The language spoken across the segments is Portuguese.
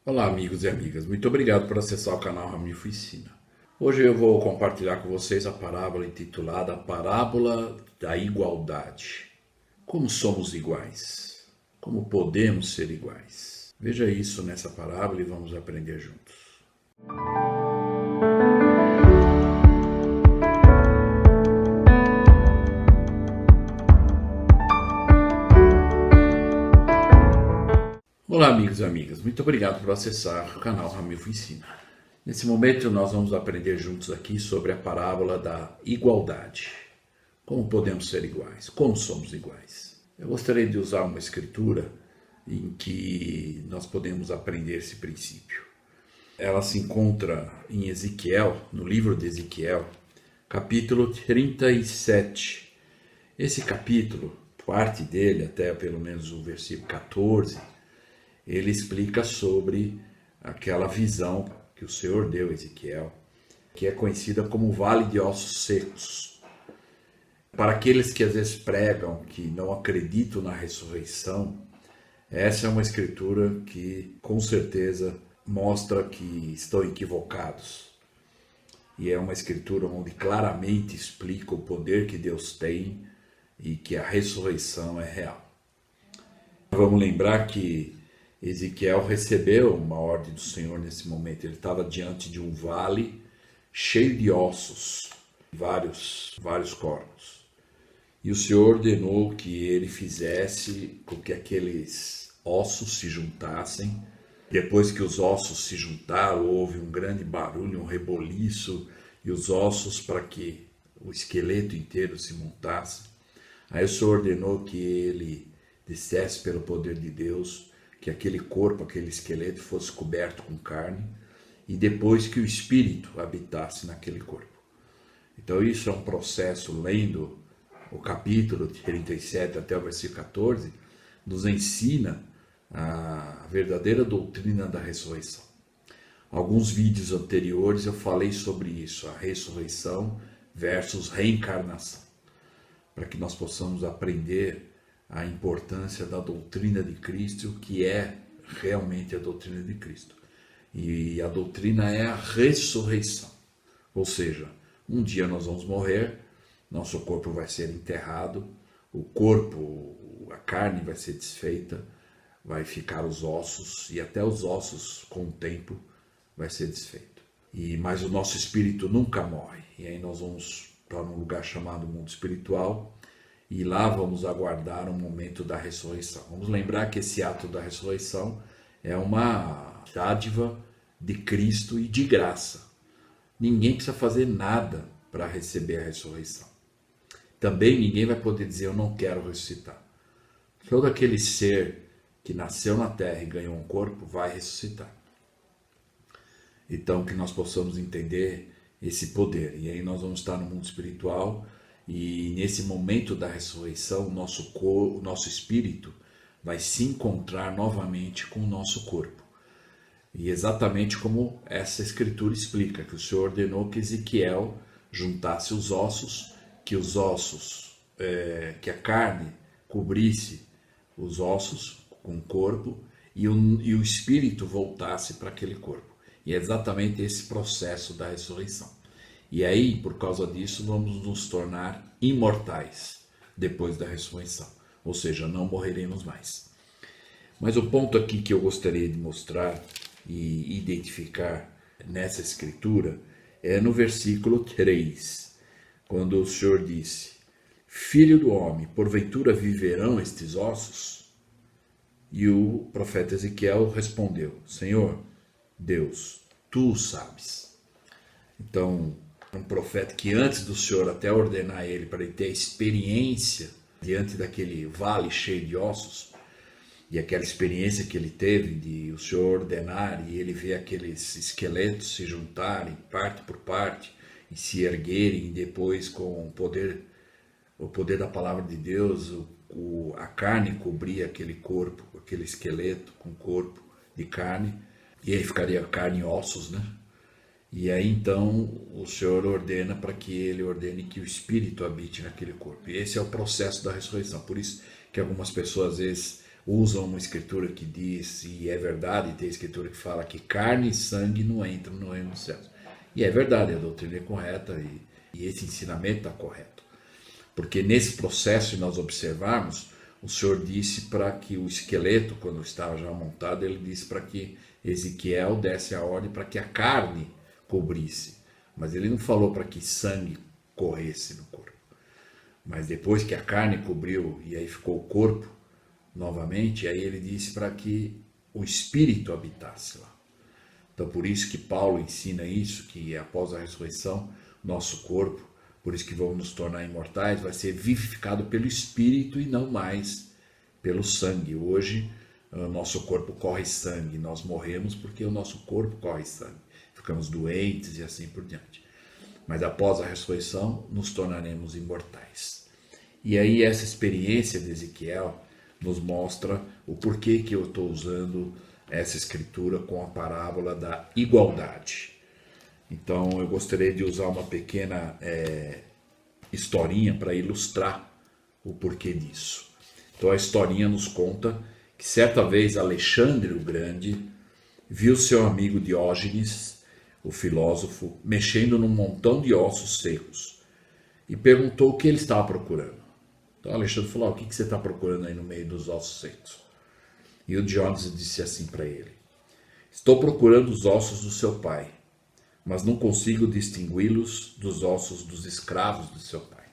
Olá, amigos e amigas. Muito obrigado por acessar o canal Ramilfo Ensina. Hoje eu vou compartilhar com vocês a parábola intitulada Parábola da Igualdade. Como somos iguais? Como podemos ser iguais? Veja isso nessa parábola e vamos aprender juntos. Olá, amigos e amigas. Muito obrigado por acessar o canal Ramilfo Ensina. Nesse momento nós vamos aprender juntos aqui sobre a parábola da igualdade. Como podemos ser iguais? Como somos iguais? Eu gostaria de usar uma escritura em que nós podemos aprender esse princípio. Ela se encontra em Ezequiel, no livro de Ezequiel, capítulo 37. Esse capítulo, parte dele, até pelo menos o versículo 14, ele explica sobre aquela visão que o Senhor deu a Ezequiel, que é conhecida como Vale de Ossos Secos. Para aqueles que às vezes pregam, que não acreditam na ressurreição, essa é uma escritura que com certeza mostra que estão equivocados. E é uma escritura onde claramente explica o poder que Deus tem e que a ressurreição é real. Vamos lembrar que Ezequiel recebeu uma ordem do Senhor nesse momento. Ele estava diante de um vale cheio de ossos, vários corpos. E o Senhor ordenou que ele fizesse com que aqueles ossos se juntassem. Depois que os ossos se juntaram, houve um grande barulho, um reboliço, e os ossos, para que o esqueleto inteiro se montasse. Aí o Senhor ordenou que ele dissesse pelo poder de Deus que aquele corpo, aquele esqueleto fosse coberto com carne e depois que o espírito habitasse naquele corpo. Então isso é um processo, lendo o capítulo 37 até o versículo 14, nos ensina a verdadeira doutrina da ressurreição. Alguns vídeos anteriores eu falei sobre isso, a ressurreição versus reencarnação, para que nós possamos aprender a importância da doutrina de Cristo, que é realmente a doutrina de Cristo. E a doutrina é a ressurreição. Ou seja, um dia nós vamos morrer, nosso corpo vai ser enterrado, o corpo, a carne vai ser desfeita, vai ficar os ossos, e até os ossos, com o tempo, vai ser desfeito. Mas o nosso espírito nunca morre. E aí nós vamos para um lugar chamado mundo espiritual, e lá vamos aguardar o momento da ressurreição. Vamos lembrar que esse ato da ressurreição é uma dádiva de Cristo e de graça. Ninguém precisa fazer nada para receber a ressurreição. Também ninguém vai poder dizer, eu não quero ressuscitar. Todo aquele ser que nasceu na terra e ganhou um corpo vai ressuscitar. Então que nós possamos entender esse poder. E aí nós vamos estar no mundo espiritual. E nesse momento da ressurreição, o nosso espírito vai se encontrar novamente com o nosso corpo. E exatamente como essa escritura explica, que o Senhor ordenou que Ezequiel juntasse os ossos, que que a carne cobrisse os ossos com o corpo e o espírito voltasse para aquele corpo. E é exatamente esse processo da ressurreição. E aí, por causa disso, vamos nos tornar imortais depois da ressurreição. Ou seja, não morreremos mais. Mas o ponto aqui que eu gostaria de mostrar e identificar nessa escritura é no versículo 3, quando o Senhor disse, Filho do homem, porventura viverão estes ossos? E o profeta Ezequiel respondeu, Senhor, Deus, tu o sabes. Então, um profeta que antes do Senhor até ordenar ele para ele ter a experiência diante daquele vale cheio de ossos, e aquela experiência que ele teve de o Senhor ordenar e ele ver aqueles esqueletos se juntarem parte por parte e se erguerem, e depois com o poder da palavra de Deus, a carne cobria aquele corpo, aquele esqueleto com corpo de carne, e aí ficaria carne e ossos, né? E aí então o Senhor ordena para que ele ordene que o Espírito habite naquele corpo. E esse é o processo da ressurreição. Por isso que algumas pessoas às vezes usam uma escritura que diz, e é verdade, tem escritura que fala que carne e sangue não entram no reino dos céus. E é verdade, a doutrina é correta e esse ensinamento está correto. Porque nesse processo, se nós observarmos, o Senhor disse para que o esqueleto, quando estava já montado, ele disse para que Ezequiel desse a ordem para que a carne cobrisse. Mas ele não falou para que sangue corresse no corpo. Mas depois que a carne cobriu e aí ficou o corpo novamente, aí ele disse para que o espírito habitasse lá. Então por isso que Paulo ensina isso, que após a ressurreição, nosso corpo, por isso que vamos nos tornar imortais, vai ser vivificado pelo espírito e não mais pelo sangue. Hoje o nosso corpo corre sangue, nós morremos porque o nosso corpo corre sangue. Ficamos doentes e assim por diante. Mas após a ressurreição, nos tornaremos imortais. E aí essa experiência de Ezequiel nos mostra o porquê que eu estou usando essa escritura com a parábola da igualdade. Então eu gostaria de usar uma pequena historinha para ilustrar o porquê disso. Então a historinha nos conta que certa vez Alexandre o Grande viu seu amigo Diógenes, o filósofo, mexendo num montão de ossos secos e perguntou o que ele estava procurando. Então Alexandre falou, o que você está procurando aí no meio dos ossos secos? E o Diógenes disse assim para ele, estou procurando os ossos do seu pai, mas não consigo distingui-los dos ossos dos escravos de seu pai.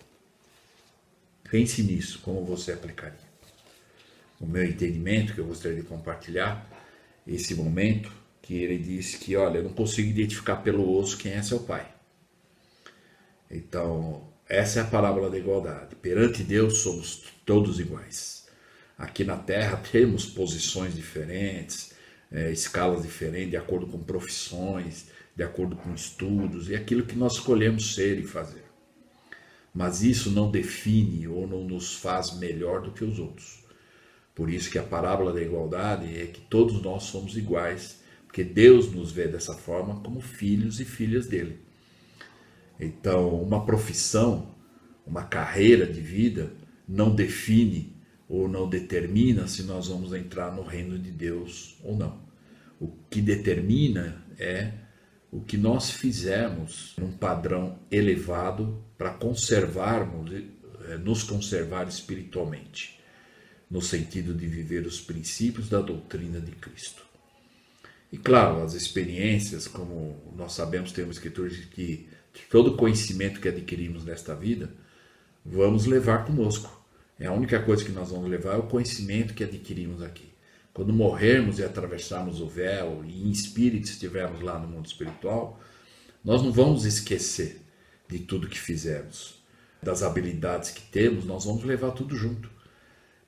Pense nisso, como você aplicaria. O meu entendimento, que eu gostaria de compartilhar, esse momento, que ele disse que, olha, eu não consigo identificar pelo osso quem é seu pai. Então, essa é a parábola da igualdade. Perante Deus somos todos iguais. Aqui na Terra temos posições diferentes, escalas diferentes, de acordo com profissões, de acordo com estudos, e aquilo que nós escolhemos ser e fazer. Mas isso não define ou não nos faz melhor do que os outros. Por isso que a parábola da igualdade é que todos nós somos iguais, porque Deus nos vê dessa forma como filhos e filhas dele. Então, uma profissão, uma carreira de vida não define ou não determina se nós vamos entrar no reino de Deus ou não. O que determina é o que nós fizermos num padrão elevado para nos conservar espiritualmente, no sentido de viver os princípios da doutrina de Cristo. E claro, as experiências, como nós sabemos, temos escrituras que todo conhecimento que adquirimos nesta vida, vamos levar conosco. A única coisa que nós vamos levar é o conhecimento que adquirimos aqui. Quando morrermos e atravessarmos o véu e em espírito estivermos lá no mundo espiritual, nós não vamos esquecer de tudo que fizemos, das habilidades que temos, nós vamos levar tudo junto.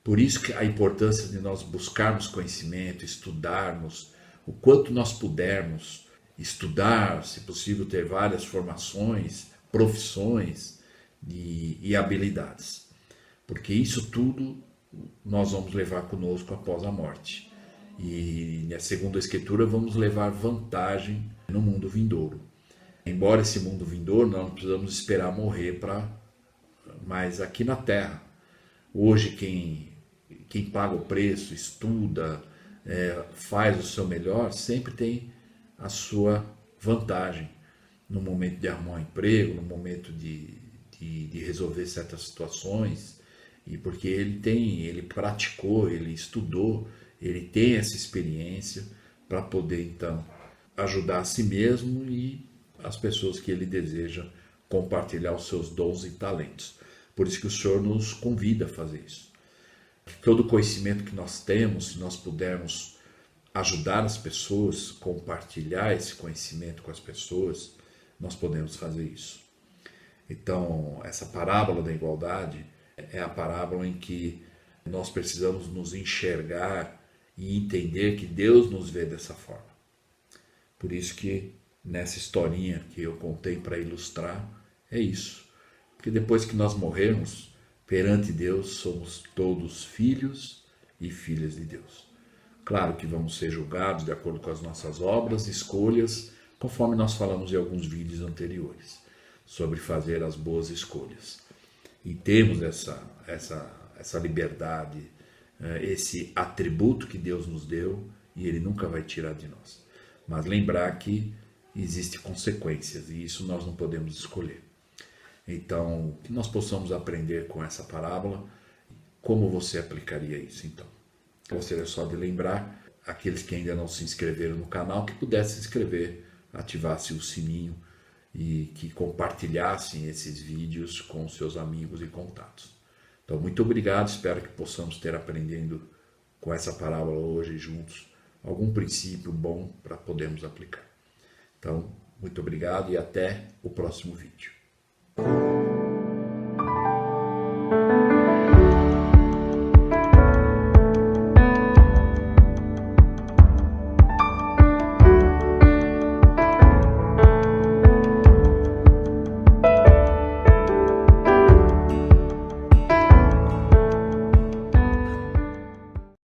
Por isso que a importância de nós buscarmos conhecimento, estudarmos, o quanto nós pudermos estudar, se possível ter várias formações, profissões e habilidades. Porque isso tudo nós vamos levar conosco após a morte. E, segundo a Escritura, vamos levar vantagem no mundo vindouro. Embora esse mundo vindouro, nós não precisamos esperar morrer mas aqui na Terra. Hoje quem paga o preço, estuda, faz o seu melhor, sempre tem a sua vantagem no momento de arrumar um emprego, no momento de resolver certas situações, e porque ele praticou, ele estudou, ele tem essa experiência para poder então ajudar a si mesmo e as pessoas que ele deseja compartilhar os seus dons e talentos. Por isso que o Senhor nos convida a fazer isso. Todo o conhecimento que nós temos, se nós pudermos ajudar as pessoas, compartilhar esse conhecimento com as pessoas, nós podemos fazer isso. Então, essa parábola da igualdade é a parábola em que nós precisamos nos enxergar e entender que Deus nos vê dessa forma. Por isso que nessa historinha que eu contei para ilustrar, é isso. Porque depois que nós morrermos, perante Deus, somos todos filhos e filhas de Deus. Claro que vamos ser julgados de acordo com as nossas obras, escolhas, conforme nós falamos em alguns vídeos anteriores, sobre fazer as boas escolhas. E temos essa liberdade esse atributo que Deus nos deu e Ele nunca vai tirar de nós. Mas lembrar que existem consequências e isso nós não podemos escolher. Então, que nós possamos aprender com essa parábola. Como você aplicaria isso, então? Eu gostaria só de lembrar aqueles que ainda não se inscreveram no canal, que pudessem se inscrever, ativassem o sininho e que compartilhassem esses vídeos com seus amigos e contatos. Então, muito obrigado, espero que possamos ter aprendendo com essa parábola hoje juntos algum princípio bom para podermos aplicar. Então, muito obrigado e até o próximo vídeo.